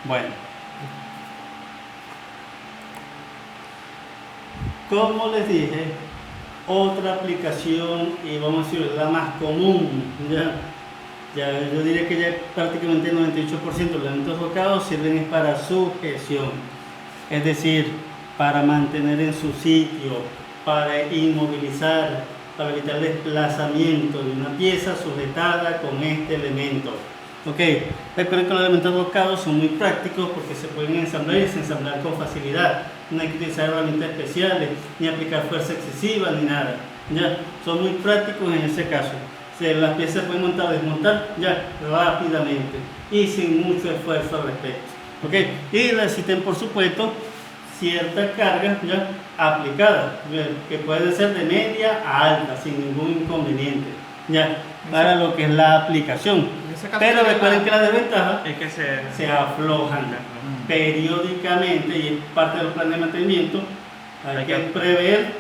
Bueno, como les dije, otra aplicación, y vamos a decir la más común, yo diría que ya prácticamente el 98% de los elementos rocados sirven para sujeción, es decir, para mantener en su sitio, para inmovilizar, para evitar el desplazamiento de una pieza sujetada con este elemento. Ok, recuerden que los elementos rocados son muy prácticos porque se pueden ensamblar y desensamblar con facilidad. No hay que utilizar herramientas especiales, ni aplicar fuerza excesiva, ni nada. ¿Ya? Son muy prácticos en ese caso. Las piezas se pueden montar o desmontar ya rápidamente y sin mucho esfuerzo al respecto. ¿Ok? Y resisten, por supuesto, cierta carga ya aplicada, que puede ser de media a alta, sin ningún inconveniente. Ya, para lo que es la aplicación. Pero recuerden que la desventaja es que se aflojan periódicamente y es parte de los planes de mantenimiento. Hay que prever,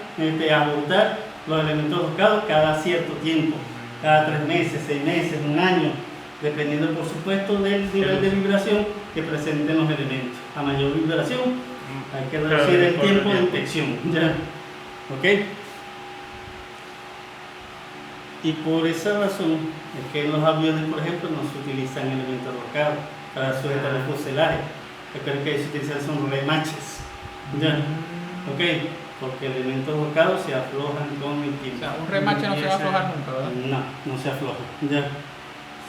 ajustar los elementos rocados cada cierto tiempo, cada 3 meses, 6 meses, un año, dependiendo por supuesto del nivel de vibración que presenten los elementos. A mayor vibración hay que reducir el tiempo de inspección. ¿Ya? ¿Ok? Y por esa razón es que en los aviones, por ejemplo, no se utilizan elementos rocados para sujetar el fuselaje. Recuerden que se utilizan son remaches. ¿Ya? ¿Ok? Porque elementos rocados se aflojan con el tiempo. O sea, un remache no se va a aflojar nunca, ¿verdad? No se afloja. ¿Ya?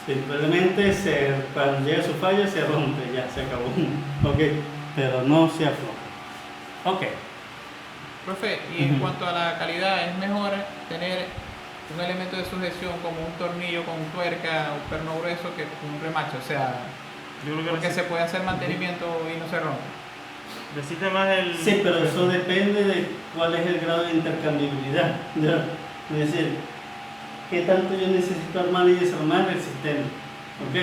Simplemente cuando llega su falla se rompe, ya se acabó. ¿Ok? Pero no se afloja. Ok. Profe, y en cuanto a la calidad, ¿es mejor tener un elemento de sujeción como un tornillo con tuerca o perno grueso que un remache? O sea, yo creo que porque se puede hacer mantenimiento y no se rompe. Resiste más el... Sí, pero eso depende de cuál es el grado de intercambiabilidad. ¿Ya? Es decir, qué tanto yo necesito armar y desarmar el sistema. ¿Ok?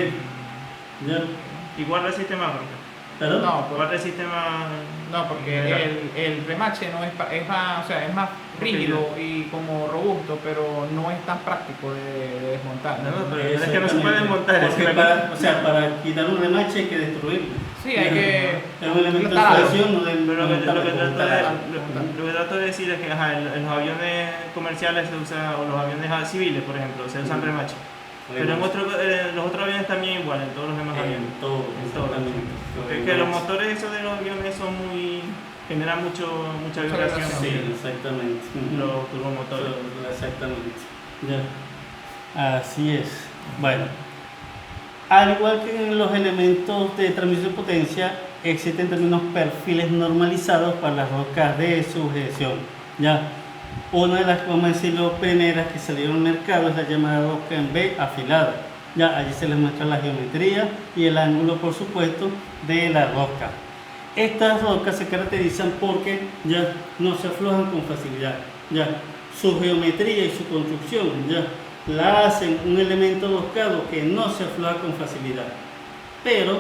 ¿Ya? Igual resiste más, profe. ¿Perdón? No, Igual resiste más... No, porque el remache no es más, o sea, es más rígido y como robusto, pero no es tan práctico de desmontar. No, pero es que no se puede desmontar. Porque para quitar un remache hay que destruirlo. Sí, hay que... Es un elemento de sujeción, no de... Pero lo que trato de decir es que en los aviones comerciales se usa, o los aviones civiles, por ejemplo, se usan remache. Pero en los otros aviones también igual, en todos los demás aviones. En todos. Porque es que los motores esos de los aviones generan mucha vibración. Sí, exactamente. Los turbomotores. Exactamente. Ya. Así es. Bueno, al igual que en los elementos de transmisión de potencia, existen también unos perfiles normalizados para las rocas de sujeción. Ya. Una de las, vamos a decirlo, primeras que salieron al mercado es la llamada rosca en B afilada. Ya, allí se les muestra la geometría y el ángulo, por supuesto, de la rosca. Estas roscas se caracterizan porque ya no se aflojan con facilidad. Ya, su geometría y su construcción ya la hacen un elemento roscado que no se afloja con facilidad. Pero,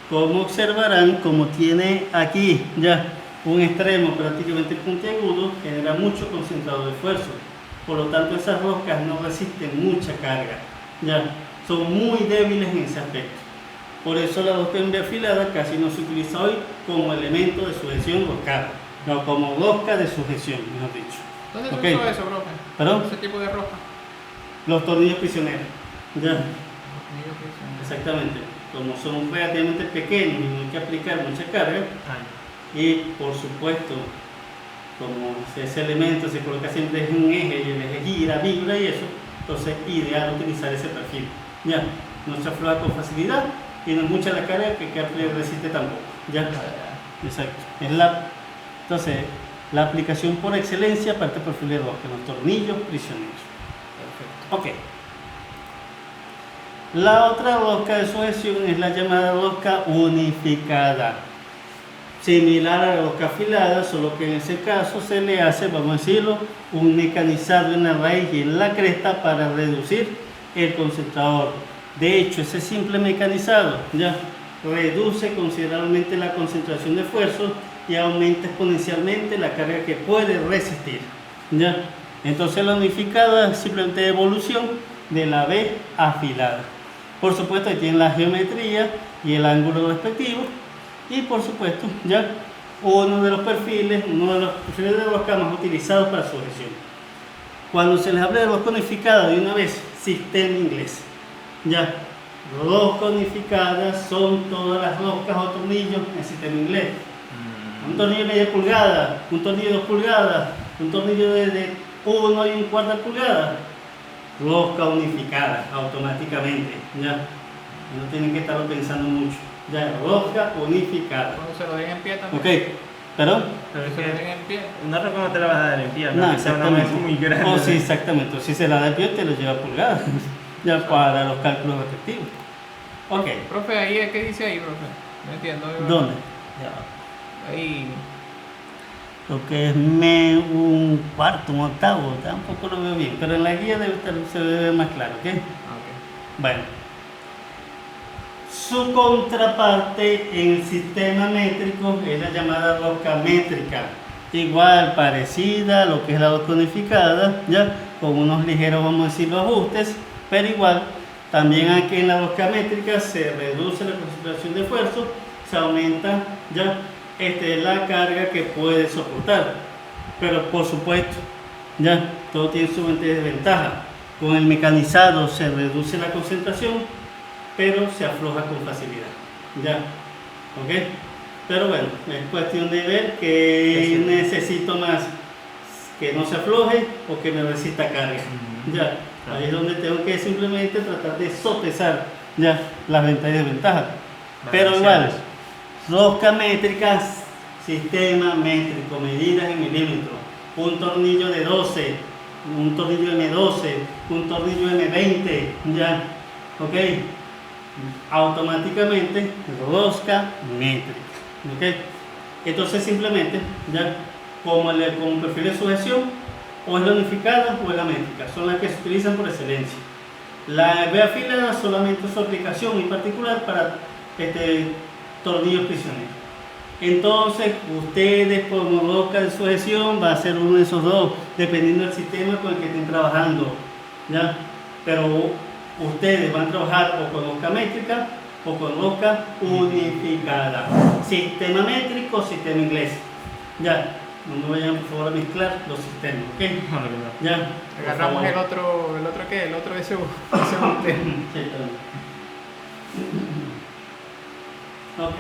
como observarán, como tiene aquí ya un extremo prácticamente puntiagudo, genera mucho concentrado de esfuerzo. Por lo tanto, esas roscas no resisten mucha carga. Ya, son muy débiles en ese aspecto. Por eso la rosca en B afilada casi no se utiliza hoy como elemento de sujeción roscada, no como rosca de sujeción, mejor dicho. ¿Dónde se usa eso, profe? ¿Perdón? Ese tipo de rosca. Los tornillos prisioneros. Ya. Exactamente. Como son relativamente pequeños y no hay que aplicar mucha carga. Y por supuesto, como ese elemento se coloca siempre en un eje y el eje gira, vibra y eso, entonces es ideal utilizar ese perfil. Ya, no se afloja con facilidad y no es mucha la carga que resiste tampoco. Ya, exacto. Entonces, la aplicación por excelencia para este perfil de rosca, los tornillos prisioneros. Perfecto. Ok. La otra rosca de sujeción es la llamada rosca unificada. Similar a la rosca afilada, solo que en ese caso se le hace, vamos a decirlo, un mecanizado en la raíz y en la cresta para reducir el concentrador. De hecho, ese simple mecanizado ya reduce considerablemente la concentración de esfuerzo y aumenta exponencialmente la carga que puede resistir. ¿Ya? Entonces la unificada es simplemente evolución de la B afilada. Por supuesto, ahí tienen la geometría y el ángulo respectivo. Y por supuesto, ya uno de los perfiles de rosca más utilizados para sujeción. Cuando se les habla de rosca unificada, de una vez, sistema inglés. Ya, rosca unificada son todas las roscas o tornillos en sistema inglés. Un tornillo de media pulgada, un tornillo de 2 pulgadas, un tornillo de 1 y 1/4 pulgada. Rosca unificada automáticamente. Ya, no tienen que estarlo pensando mucho. Ya, rosca unificada. Cuando se lo den en pie también. Ok, ¿perdón? Pero es Se lo den que en pie. una roca no te la vas a dar en pie, No, que sea una mesa muy grande. Oh, sí, exactamente. Si se la da el pie, te lo lleva a pulgada. Ya para los cálculos respectivos. Ok, Profe, ahí, ¿qué dice ahí, profe? No entiendo. ¿dónde? Ahí. Lo que es un cuarto, un octavo, tampoco lo veo bien, pero en la guía se ve más claro, ¿ok? Ok. Bueno, su contraparte en el sistema métrico es la llamada rosca métrica, igual parecida a lo que es la rosca unificada, ya con unos ligeros, vamos a decir, ajustes, pero igual también aquí en la rosca métrica se reduce la concentración de esfuerzo, se aumenta ya la carga que puede soportar, pero por supuesto ya todo tiene su ventaja y desventaja. Con el mecanizado se reduce la concentración, pero se afloja con facilidad, ya, ok, pero bueno, es cuestión de ver que necesito más, que no se afloje o que me resista carga, ya, ahí es donde tengo que simplemente tratar de sopesar ya las ventajas y desventajas, pero igual, rosca métrica, sistema métrico, medidas en milímetros, un tornillo de 12, un tornillo M12, un tornillo M20, ya, ok, automáticamente rosca métrica, ok. Entonces simplemente, ya, como perfil de sujeción, o es la unificada o es la métrica, son las que se utilizan por excelencia. La B afilada solamente su aplicación en particular para tornillos prisioneros. Entonces, ustedes como rosca de sujeción va a ser uno de esos dos, dependiendo del sistema con el que estén trabajando, ¿ya? Pero ustedes van a trabajar o con rosca métrica o con rosca unificada. Sistema métrico, sistema inglés. Ya, no me vayan por favor a mezclar los sistemas, ¿ok? Ya. Agarramos el otro ¿qué? El otro ese sistema. Sí, está bien. Ok.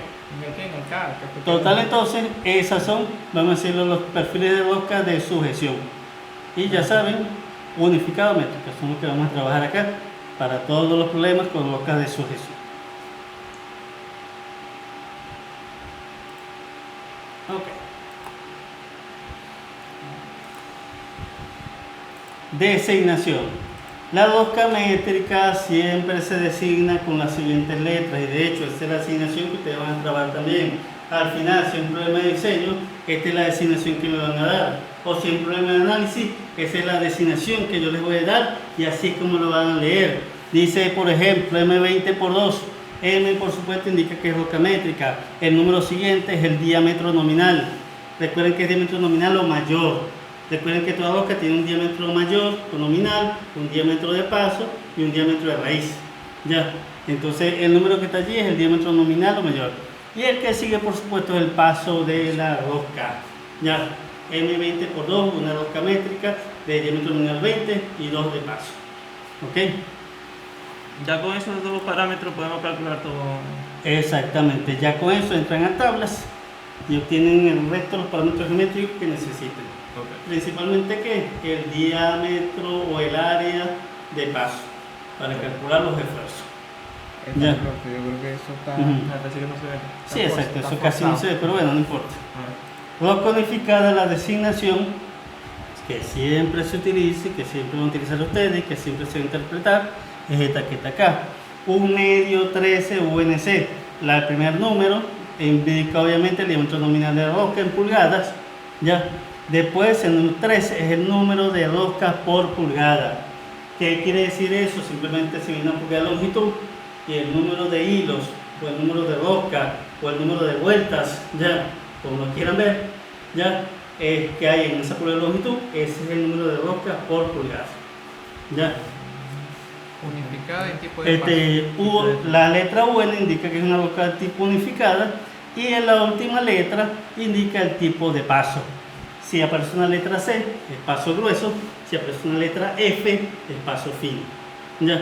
Total, entonces, esas son, vamos a decirlo, los perfiles de rosca de sujeción. Y ya saben, unificado métrica, son los que vamos a trabajar acá para todos los problemas con roscas de sujeción. Ok. Designación. La rosca métrica siempre se designa con las siguientes letras y de hecho esta es la asignación que ustedes van a trabajar también. Al final, si hay un problema de diseño, esta es la designación que me van a dar. O si hay un problema de análisis, esa es la designación que yo les voy a dar y así es como lo van a leer. Dice, por ejemplo, M20/2. M, por supuesto, indica que es rosca métrica. El número siguiente es el diámetro nominal. Recuerden que es diámetro nominal o mayor. Recuerden que toda rosca tiene un diámetro mayor o nominal, un diámetro de paso y un diámetro de raíz. Ya, entonces el número que está allí es el diámetro nominal o mayor. Y el que sigue, por supuesto, es el paso de la rosca. Ya, M20/2, una rosca métrica de diámetro nominal 20 y 2 de paso. ¿Ok? Ya con esos dos parámetros podemos calcular todo. Exactamente, ya con eso entran a tablas y obtienen el resto de los parámetros geométricos que necesiten. Principalmente que el diámetro o el área de paso para calcular los esfuerzos. Ya. Yo creo que eso está. Así que no se ve. Sí, exacto, eso casi no se ve, pero bueno, no importa. Rosca unificada, la designación que siempre se utiliza, que siempre van a utilizar ustedes, que siempre se va a interpretar, es esta que está acá. Un medio 13 UNC. El primer número indica obviamente el diámetro nominal de la rosca en pulgadas. Ya. Después, el número 13 es el número de roscas por pulgada. ¿Qué quiere decir eso? Simplemente se viene una pulgada de longitud y el número de hilos, o el número de rosca, o el número de vueltas, ya, como lo quieran ver, ya, que hay en esa pulgada de longitud, ese es el número de roscas por pulgada. Ya. Unificada y tipo de paso. La letra U indica que es una rosca de tipo unificada y en la última letra indica el tipo de paso. Si aparece una letra C, es paso grueso. Si aparece una letra F, es paso fino. ¿Ya?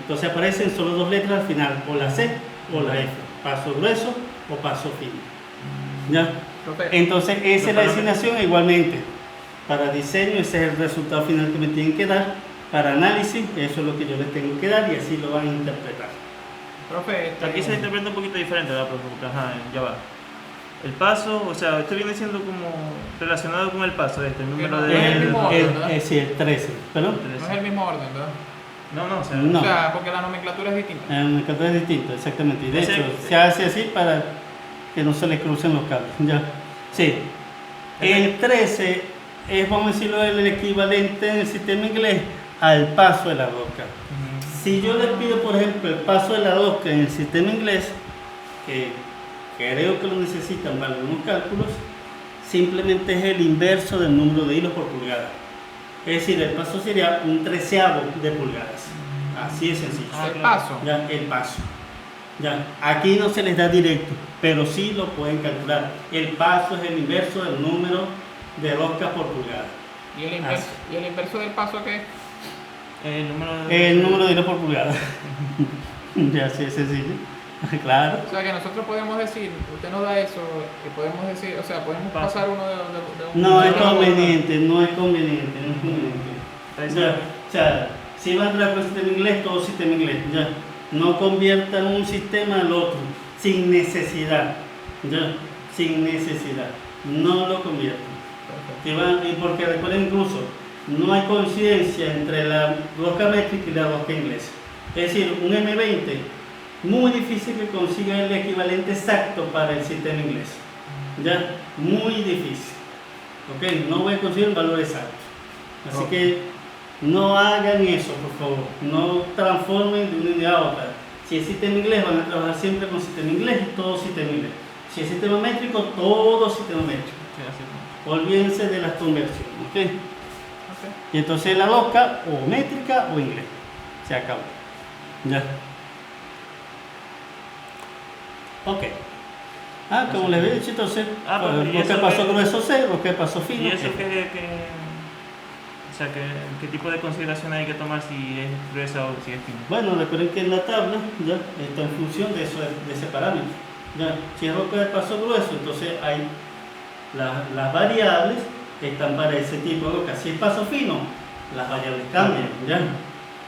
Entonces aparecen solo dos letras al final, o la C o la F. Paso grueso o paso fino. ¿Ya? Entonces esa es la designación igualmente. Para diseño ese es el resultado final que me tienen que dar. Para análisis eso es lo que yo les tengo que dar y así lo van a interpretar. Profe, Aquí se interpreta un poquito diferente, ¿verdad, profe? Porque, ya va. El paso, o sea, esto viene siendo como relacionado con el paso, el número no de... es el mismo orden, ¿verdad? Sí, el 13. ¿Perdón? No es el mismo orden, ¿verdad? No, o sea, No. O sea, porque la nomenclatura es distinta. El nomenclatura es distinto, exactamente. Y de Ese- hecho, se hace así para que no se le crucen los cables. ¿Ya? Sí. El 13 es, vamos a decirlo, el equivalente en el sistema inglés al paso de la rosca. Si yo les pido, por ejemplo, el paso de la rosca en el sistema inglés, que creo que lo necesitan para algunos cálculos, simplemente es el inverso del número de hilos por pulgada. Es decir, el paso sería un 13avo de pulgadas. Así de sencillo. El paso. Ya, el paso. Ya, aquí no se les da directo, pero sí lo pueden calcular. El paso es el inverso del número de roscas por pulgada. ¿Y el inverso del paso qué es? El número de hilos por pulgada. Ya, así de sencillo. Claro. O sea, que nosotros podemos decir, usted nos da eso, que podemos decir, o sea, podemos pasar uno de un... No es de una- conveniente, no es conveniente, no es conveniente. Ahí Ya, está. o sea, si van a entrar con el sistema inglés, todo sistema inglés. Ya, no conviertan un sistema al otro, sin necesidad. Ya, sin necesidad. No lo conviertan. Y porque recuerden incluso, no hay coincidencia entre la rosca métrica y la rosca inglesa. Es decir, un M20, muy difícil que consiga el equivalente exacto para el sistema inglés. Ya, muy difícil. Ok, no voy a conseguir un valor exacto. Así que no hagan eso, por favor. No transformen de una unidad a otra. Si es sistema inglés, van a trabajar siempre con sistema inglés y todo sistema inglés. Si es sistema métrico, todo sistema métrico. Sí, así es. Olvídense de las conversiones. ¿Ok? Y entonces la rosca o métrica o inglés. Se acabó. Ya. Ok. Como les había dicho, entonces, pero ¿y rosca eso paso qué? grueso C, rosca paso fino. ¿Y eso F. o sea, qué tipo de consideración hay que tomar si es gruesa o si es fina? Bueno, recuerden que en la tabla ya está en función de eso, de ese parámetro. Ya, si es rosca de paso grueso, entonces hay las variables que están para ese tipo de rosca. Si es paso fino, las variables cambian. ¿Ya?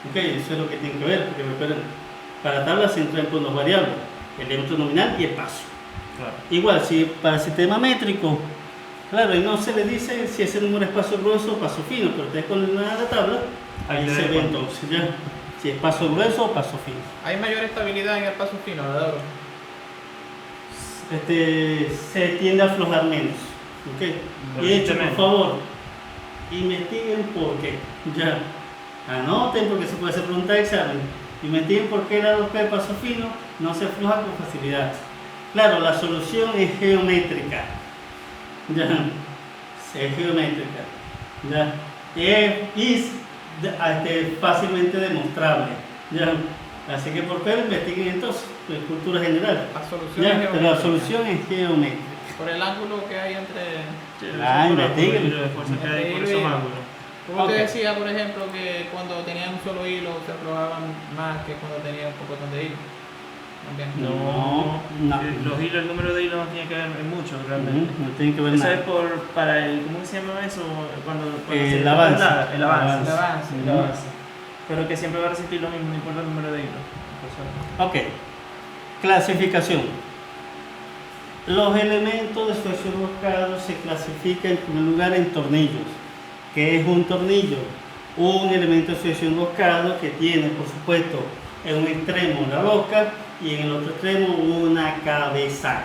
Ok, eso es lo que tienen que ver, porque recuerden, para la tabla se entran con dos variables, el diámetro nominal y el paso. Claro. Igual, si para el sistema métrico, claro, y no se le dice si ese número es paso grueso o paso fino, pero ustedes con la tabla, ahí Ahí se se ve ve entonces, ya, si es paso grueso o paso fino. Hay mayor estabilidad en el paso fino, ¿verdad? Se tiende a aflojar menos. ¿Ok? Y de hecho, por favor, investiguen por qué. Ya, anoten porque se puede hacer pregunta de examen. Investiguen por qué la rosca de paso fino no se afloja con facilidad. Claro, la solución es geométrica. Ya, es geométrica. Ya, es fácilmente demostrable. Ya, así que por qué investiguen entonces, en cultura general. La solución Ya, es pero la geométrica. solución es geométrica. Por el ángulo que hay entre... Investiguen. Los esfuerzos que hay por esos ángulos. Como Ok. usted decía, por ejemplo, que cuando tenían un solo hilo se aflojaban más que cuando tenían un poco de hilo. También. No. Los hilos, el número de hilos no tiene que ver en mucho realmente. No tiene que ver Eso es nada. para el, ¿cómo se llama eso? Cuando El se avance. traslada, el avance. El avance. El avance. Pero que siempre va a resistir lo mismo, no importa el número de hilos. Ok. Clasificación. Los elementos de sujeción roscado se clasifican en primer lugar en tornillos. ¿Qué es un tornillo? Un elemento de sujeción roscado que tiene, por supuesto, en un extremo la rosca y en el otro extremo una cabeza.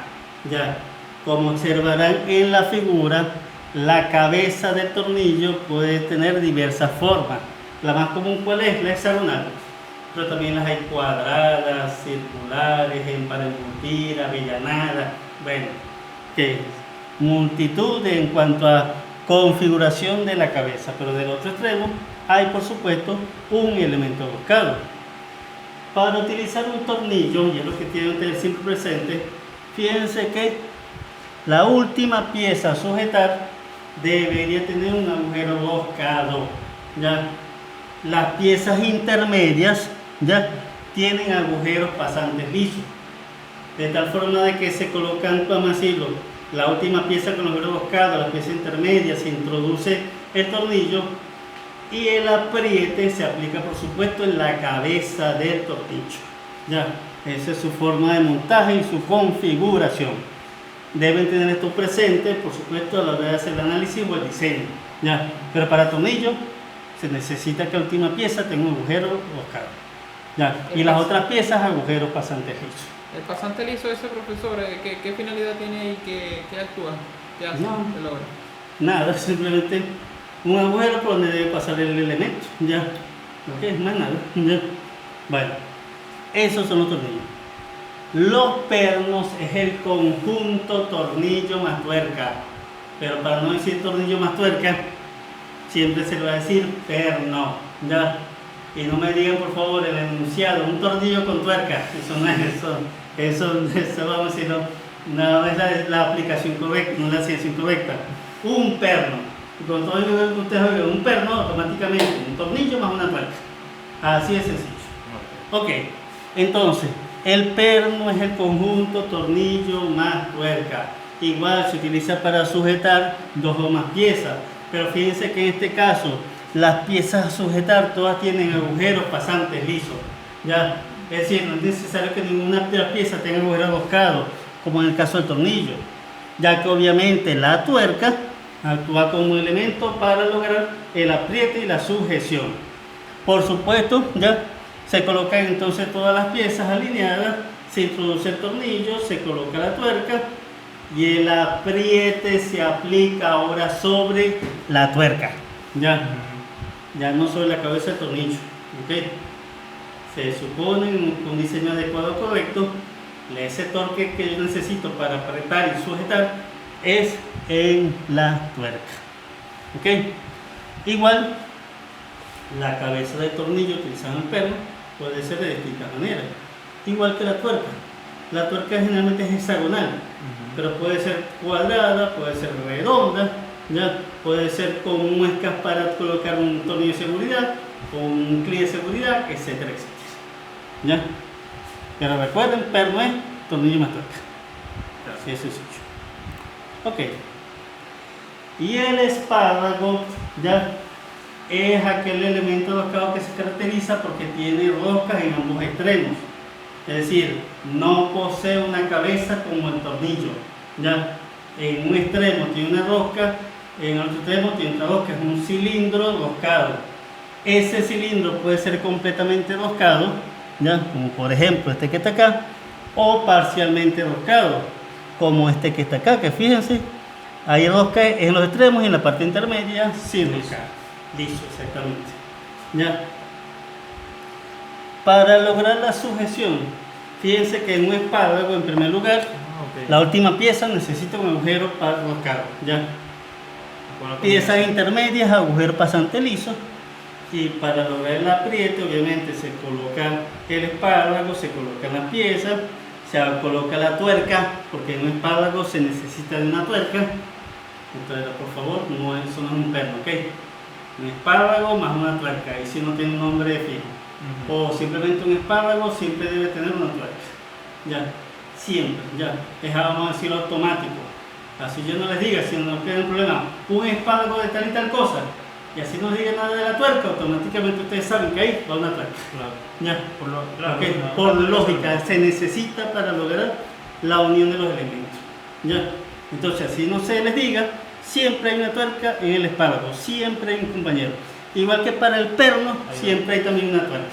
Ya, como observarán en la figura, la cabeza del tornillo puede tener diversas formas. La más común, ¿cuál es? La hexagonal. Pero también las hay cuadradas, circulares, en para embutir, avellanadas. Bueno, que multitud en cuanto a configuración de la cabeza, pero del otro extremo hay por supuesto un elemento roscado. Para utilizar un tornillo, y es lo que tienen que tener siempre presente, fíjense que la última pieza a sujetar debería tener un agujero roscado. ¿Ya? Las piezas intermedias ya tienen agujeros pasantes lisos, de tal forma de que se colocan, vamos a decirlo, la última pieza con agujero roscado, la pieza intermedia, se introduce el tornillo y el apriete se aplica por supuesto en la cabeza del tornillo. Ya, esa es su forma de montaje y su configuración. Deben tener esto presente, por supuesto, a la hora de hacer el análisis o el diseño. Ya, pero para tornillo se necesita que la última pieza tenga un agujero roscado. Ya, y las otras piezas agujeros pasantes lisos. El pasante liso ese, profesor, ¿qué finalidad tiene y qué actúa? ¿Qué hace? No. ¿Qué logra? Nada, simplemente un agujero por donde debe pasar el elemento. Ya, ok, más nada. Ya. Bueno, esos son los tornillos. Los pernos es el conjunto tornillo más tuerca, pero para no decir tornillo más tuerca, siempre se le va a decir perno. Ya. Y no me digan por favor el enunciado, un tornillo con tuerca. Eso no es eso. Eso vamos a decir, no es la aplicación correcta, no es la ciencia incorrecta. Un perno. Y cuando ustedes oigan un perno, automáticamente un tornillo más una tuerca. Así de sencillo. Ok, entonces, el perno es el conjunto tornillo más tuerca. Igual se utiliza para sujetar dos o más piezas. Pero fíjense que en este caso, las piezas a sujetar todas tienen agujeros pasantes lisos. ¿Ya? Es decir, no es necesario que ninguna de las piezas tenga agujeros roscados, como en el caso del tornillo, ya que obviamente la tuerca actúa como un elemento para lograr el apriete y la sujeción. Por supuesto, ya se colocan entonces todas las piezas alineadas, se introduce el tornillo, se coloca la tuerca y el apriete se aplica ahora sobre la tuerca. Ya no sobre la cabeza del tornillo. ¿Okay? Se supone con un diseño adecuado correcto, ese torque que yo necesito para apretar y sujetar es en la tuerca. ¿Ok? Igual, la cabeza del tornillo utilizando el perno puede ser de distintas maneras, igual que la tuerca. La tuerca generalmente es hexagonal, pero puede ser cuadrada, puede ser redonda, ¿ya? Puede ser con muescas para colocar un tornillo de seguridad, con un clic de seguridad, etcétera, etcétera. ¿Ya? Pero recuerden, perno es tornillo más tuerca. Así es sencillo. Ok. Y el espárrago, ya, es aquel elemento roscado que se caracteriza porque tiene roscas en ambos extremos. Es decir, no posee una cabeza como el tornillo. ¿Ya? En un extremo tiene una rosca, en el otro extremo tiene otra rosca. Es un cilindro roscado. Ese cilindro puede ser completamente roscado, ¿ya? Como por ejemplo este que está acá, o parcialmente roscado, como este que está acá, que fíjense, hay rosca en los extremos y en la parte intermedia sin rosca. Liso, exactamente. ¿Ya? Para lograr la sujeción, fíjense que en un espárrago, en primer lugar, la última pieza necesita un agujero para roscado. ¿Ya? Piezas intermedias, agujero pasante liso. Y para lograr el apriete, obviamente se coloca el espárrago, se colocan las piezas, se coloca la tuerca, porque en un espárrago se necesita de una tuerca. Entonces, por favor, eso no es un perno, ¿ok? Un espárrago más una tuerca, y si no tiene un nombre fijo. O simplemente un espárrago siempre debe tener una tuerca. Ya, siempre, ya. Es, vamos a decirlo, automático. Así yo no les diga, si no tienen problema, un espárrago de tal y tal cosa. Y así no diga nada de la tuerca, automáticamente ustedes saben que ahí va una tuerca. Claro. Ya. Claro, por lógica, se necesita para lograr la unión de los elementos. Ya. Entonces, así no se les diga, siempre hay una tuerca en el espárrago, siempre hay un compañero. Igual que para el perno, siempre hay también una tuerca.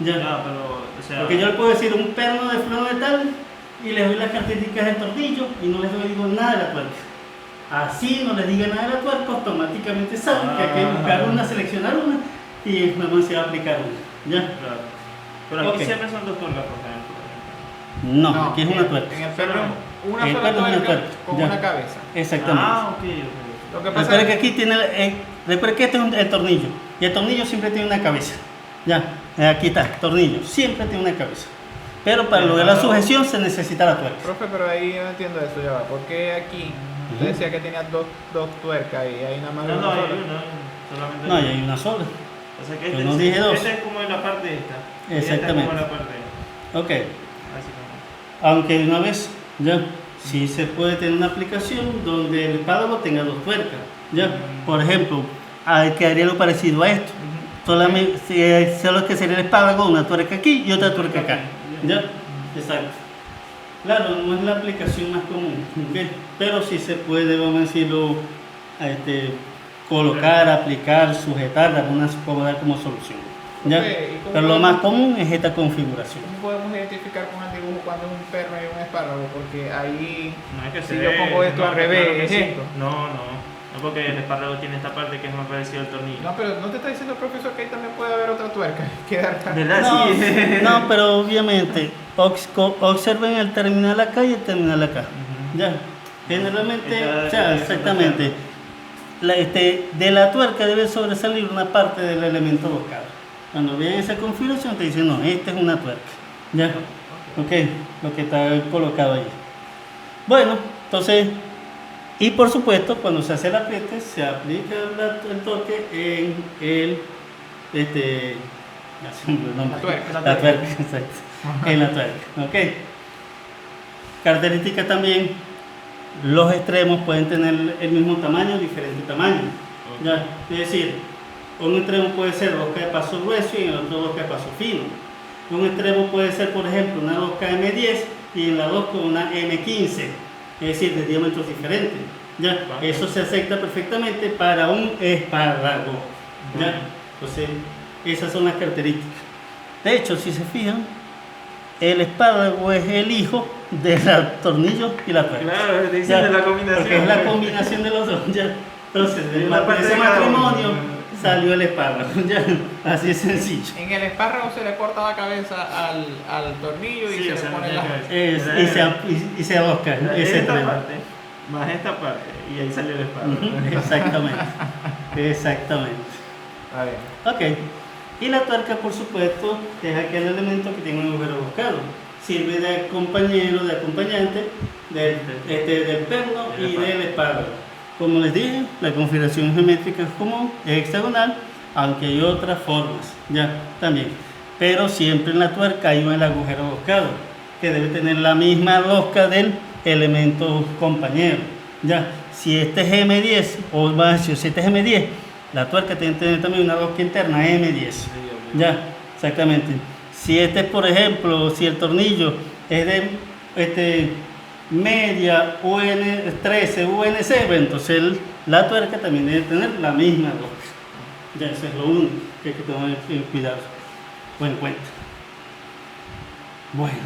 Ya. Porque yo le puedo decir un perno de freno de tal y les doy las características del tornillo y no les digo nada de la tuerca. Así no les diga nada de la tuerca, automáticamente saben que hay que buscar una, seleccionar una y vamos a aplicar una. ¿Ya? Claro. Pero aquí siempre son dos tuercas, por ejemplo. No, aquí es una tuerca. En el perno, una El sola perno es una tuerca tuerca, con ya. una cabeza. Exactamente. Ok. Lo que Recuerda pasa que aquí tiene, recuerda que este es el tornillo, y el tornillo siempre tiene una cabeza. Ya, aquí está, tornillo, siempre tiene una cabeza. Pero para lograr la sujeción se necesita la tuerca. profe, pero ahí yo no entiendo eso, ya va. ¿Por qué aquí usted decía que tenía dos tuercas y ahí nada más No, una no, hay sola? una, solamente No, y hay una sola. O sea que Yo no dije dos. Esta es como en la parte de esta. Y Exactamente. esta es como en la parte de esta. Ok, Así como. aunque una vez, ya, sí se puede tener una aplicación donde el espárrago tenga dos tuercas. Ya, por ejemplo, quedaría lo parecido a esto. Solamente, solo que sería el espárrago, una tuerca aquí y otra tuerca acá. ¿Ya? Exacto. Claro, no es la aplicación más común, ¿ok? Pero sí se puede, vamos a decirlo, colocar, aplicar, sujetar, dar como solución. ¿Ya? Ok, ¿y cómo Pero lo podemos- más común es esta configuración. ¿Cómo podemos identificar con el dibujo cuando es un perro y un espárrago? Porque ahí, No es que si se yo ve, pongo esto no, al revés, claro que ¿es sí. esto? No, porque el espárrago tiene esta parte que es más parecida al tornillo. no, pero ¿no te está diciendo el profesor que ahí también puede haber otra tuerca? Quedar ¿Verdad? No, Sí. no, pero obviamente observen el terminal acá y el terminal acá. Ujú. Ya. Generalmente, Esta- o sea, esta- exactamente. De la tuerca debe sobresalir una parte del elemento buscado. Cuando vean esa configuración te dicen, no, esta es una tuerca. Ya. Ok, lo que está colocado ahí. Bueno, entonces, y por supuesto, cuando se hace el apriete, se aplica el torque en el, ya se me olvidó el nombre. La tuerca. La tuerca, exacto. En la tuerca, ok. Característica también, los extremos pueden tener el mismo tamaño o diferente tamaño. Ya, es decir, un extremo puede ser rosca de paso grueso y en el otro rosca de paso fino. Un extremo puede ser, por ejemplo, una rosca M10 y en la rosca una M15, es decir, de diámetros diferentes. Ya, eso se acepta perfectamente para un espárrago. Ya, entonces, esas son las características. De hecho, si se fijan, el espárrago es el hijo del tornillo y la tuerca. Claro, te dicen Ya, de la combinación. porque es la combinación de los dos. Ya. Entonces, de Una parte ese de cada uno. matrimonio salió el espárrago. Ya. Así es sencillo. En el espárrago se le corta la cabeza al tornillo y Sí, se o le sea, no pone tiene la... cabeza. Y se arrosca ese esta extremo. parte, más esta parte, y ahí salió el espárrago. Ujú, exactamente. Exactamente. A ver. Ok. Y la tuerca, por supuesto, es aquel elemento que tiene un agujero buscado. Sirve de compañero, de acompañante del perno y del espárrago. Como les dije, la configuración geométrica es común, es hexagonal, aunque hay otras formas, ya, también. Pero siempre en la tuerca hay un agujero buscado, que debe tener la misma rosca del elemento compañero. Ya, si este es M10, o más, si este es M10, la tuerca tiene que tener también una rosca interna M10. Ya, exactamente. Si este, por ejemplo, si el tornillo es de media UN13, UNC, bueno, entonces la tuerca también debe tener la misma rosca. Ya, eso es lo único que hay que tomar en cuidado o en cuenta. Bueno,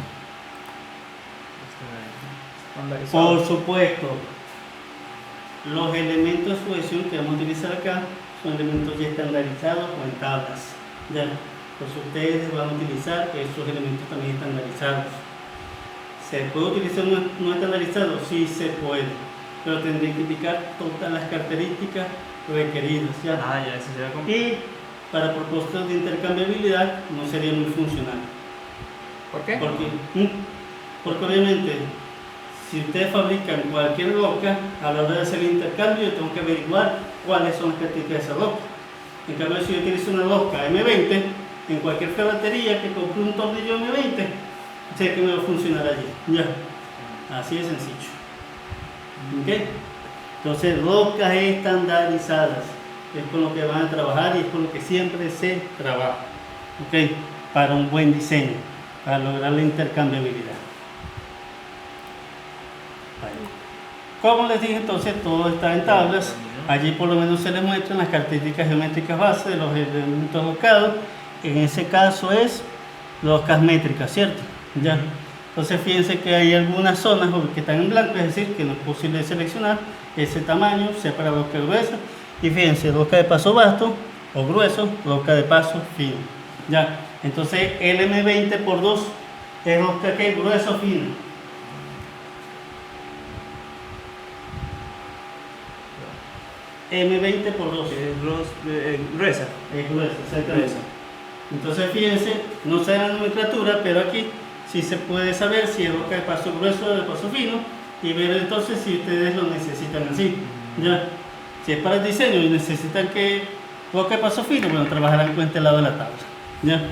Estandarizado. por supuesto, los elementos de sujeción que vamos a utilizar acá son elementos ya estandarizados o en tablas. Ya, pues ustedes van a utilizar esos elementos también estandarizados. ¿Se puede utilizar no estandarizado? Sí se puede, pero tendría que indicar todas las características requeridas. ¿Ya? Ah, ya, eso se va a Y para propósitos de intercambiabilidad no sería muy funcional. ¿Por qué? Porque obviamente, si ustedes fabrican cualquier rosca, a la hora de hacer el intercambio, yo tengo que averiguar cuáles son las características de esa rosca. En cambio, si yo utilizo una rosca M20, en cualquier ferretería que compre un tornillo M20, sé que me va a funcionar allí. Ya. Así de sencillo. ¿Ok? Entonces, roscas estandarizadas es con lo que van a trabajar y es con lo que siempre se trabaja. ¿Ok? Para un buen diseño, para lograr la intercambiabilidad. Como les dije, entonces todo está en tablas. Allí por lo menos se les muestran las características geométricas base de los elementos roscados. En ese caso es roscas métricas, ¿cierto? Ya. Entonces fíjense que hay algunas zonas que están en blanco, es decir, que no es posible seleccionar ese tamaño, sea para rosca gruesa. Y fíjense, rosca de paso vasto o grueso, rosca de paso fino. Ya. Entonces el M20 por 2 es rosca que grueso o fino. M20 por 2. Gruesa. Es gruesa, exactamente. Gruesa. Entonces fíjense, no sé la nomenclatura, pero aquí sí se puede saber si es rosca de paso grueso o de paso fino y ver entonces si ustedes lo necesitan así. ¿Ya? Si es para el diseño y necesitan que rosca de paso fino, bueno, trabajarán con este lado de la tabla. ¿Ya? Ok.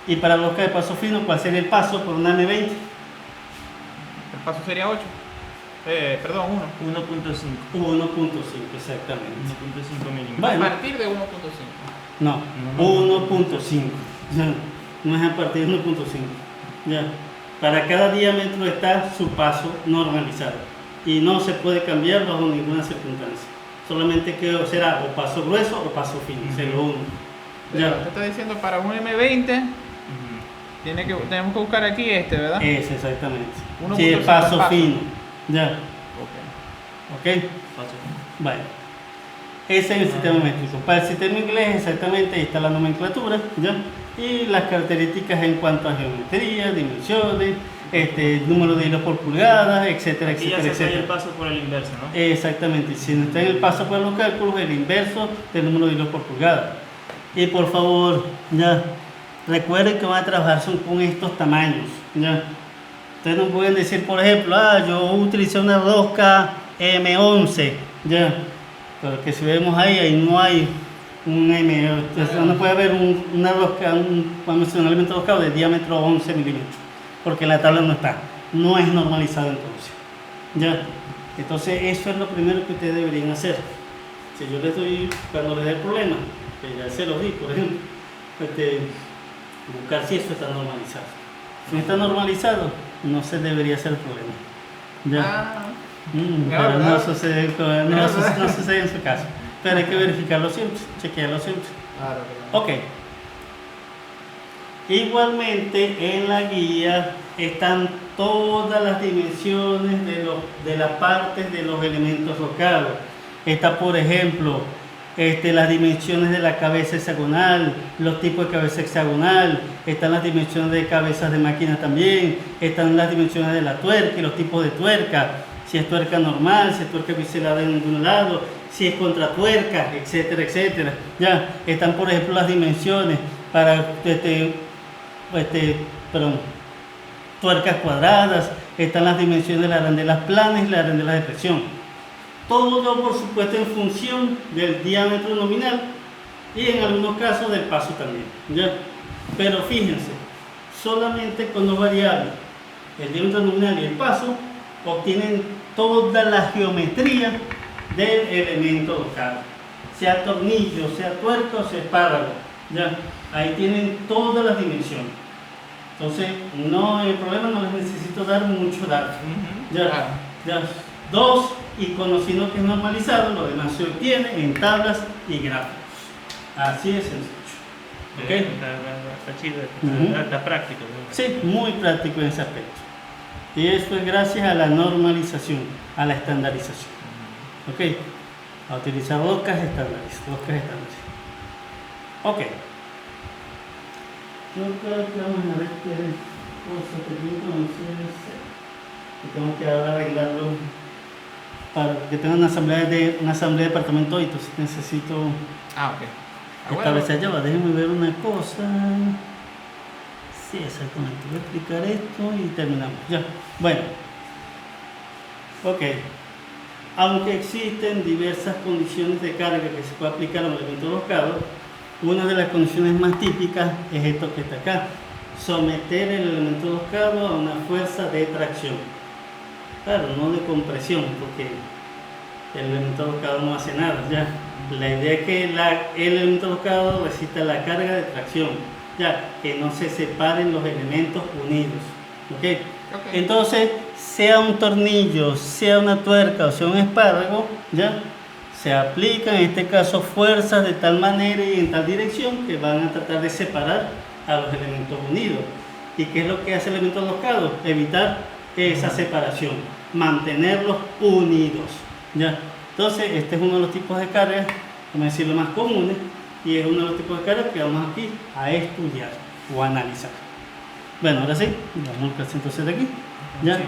Y para rosca de paso fino, ¿cuál sería el paso por una M20? El paso sería 8. Perdón, 1. 1.5. 1.5, exactamente. 1.5 mínimo. Bueno. A partir de 1.5. No, 1.5. Ya, no es a partir de 1.5. Ya. Para cada diámetro está su paso normalizado y no se puede cambiar bajo ninguna circunstancia. Solamente que será o paso grueso o paso fino, será uno. Ya. Te está diciendo para un M20 tenemos que buscar aquí ¿verdad? Es exactamente. 1.5 Sí, el paso paso. fino. Ya. Ok. ¿Ok? Paso. Bueno. Ese es el sistema métrico. Para el sistema inglés, exactamente, ahí está la nomenclatura, ¿ya? Y las características en cuanto a geometría, dimensiones, número de hilos por pulgada, etcétera, Aquí ya etcétera, se hace el etcétera. paso por el inverso, ¿no? Exactamente. Si no está en el paso por los cálculos, el inverso del número de hilos por pulgada. Y por favor, ya, recuerden que van a trabajar con estos tamaños, ¿ya? Ustedes no pueden decir, por ejemplo, yo utilicé una rosca M11, ¿ya? Porque si vemos ahí no hay un M, no puede haber una rosca, un elemento roscado de diámetro 11 milímetros, porque la tabla no es normalizada entonces. ¿Ya? Entonces eso es lo primero que ustedes deberían hacer. Si yo les doy, cuando les dé el problema, que ya se los di, por ejemplo, buscar si eso está normalizado. Si no está normalizado, no se debería hacer el problema. ¿Ya? Pero no sucede, no sucede en su caso. Pero hay que verificarlo siempre, chequearlo siempre. Claro. Ok. Igualmente en la guía están todas las dimensiones de las partes de los elementos roscados. Está, por ejemplo, las dimensiones de la cabeza hexagonal, los tipos de cabeza hexagonal, están las dimensiones de cabezas de máquina también, están las dimensiones de la tuerca y los tipos de tuerca. Si es tuerca normal, si es tuerca biselada en un lado, si es contratuerca, etcétera, etcétera. Ya están, por ejemplo, las dimensiones para tuercas cuadradas, están las dimensiones de las arandelas planas y las arandelas de presión. Todo, por supuesto, en función del diámetro nominal y en algunos casos del paso también. ¿Ya? Pero fíjense, solamente con dos variables, el diámetro nominal y el paso, obtienen toda la geometría del elemento roscado, sea tornillo, sea tuerca o sea espárrago. ¿Ya? Ahí tienen todas las dimensiones. Entonces, el problema no les necesito dar mucho dato. Ya, dos, y conociendo que es normalizado, lo demás se obtiene en tablas y gráficos. Así de sencillo. ¿Ok? Está chido, está práctico, ¿no? Sí, muy práctico en ese aspecto. Y esto es gracias a la normalización, a la estandarización. ¿Ok? A utilizar roscas estándares. Ok. Yo creo que vamos a ver qué cosas que tengo que ahora arreglarlo para que tenga una asamblea de departamento y entonces necesito establecer ya. Déjenme ver una cosa. Sí, exactamente. Voy a explicar esto y terminamos. Ya. Bueno. Ok. Aunque existen diversas condiciones de carga que se puede aplicar a un elemento roscado, una de las condiciones más típicas es esto que está acá: someter el elemento roscado a una fuerza de tracción. Claro, no de compresión, porque el elemento roscado no hace nada. ¿Ya? La idea es que el elemento roscado resista la carga de tracción, ya que no se separen los elementos unidos. ¿Okay? Entonces, sea un tornillo, sea una tuerca o sea un espárrago, ¿ya? Se aplican en este caso fuerzas de tal manera y en tal dirección que van a tratar de separar a los elementos unidos. ¿Y qué es lo que hace el elemento roscado? Evitar esa separación, mantenerlos unidos. ¿Ya? Entonces, este es uno de los tipos de cargas, vamos a decir, los más comunes, y es uno de los tipos de cargas que vamos aquí a estudiar o a analizar. Bueno, ahora sí, vamos a entonces de aquí. ¿Ya?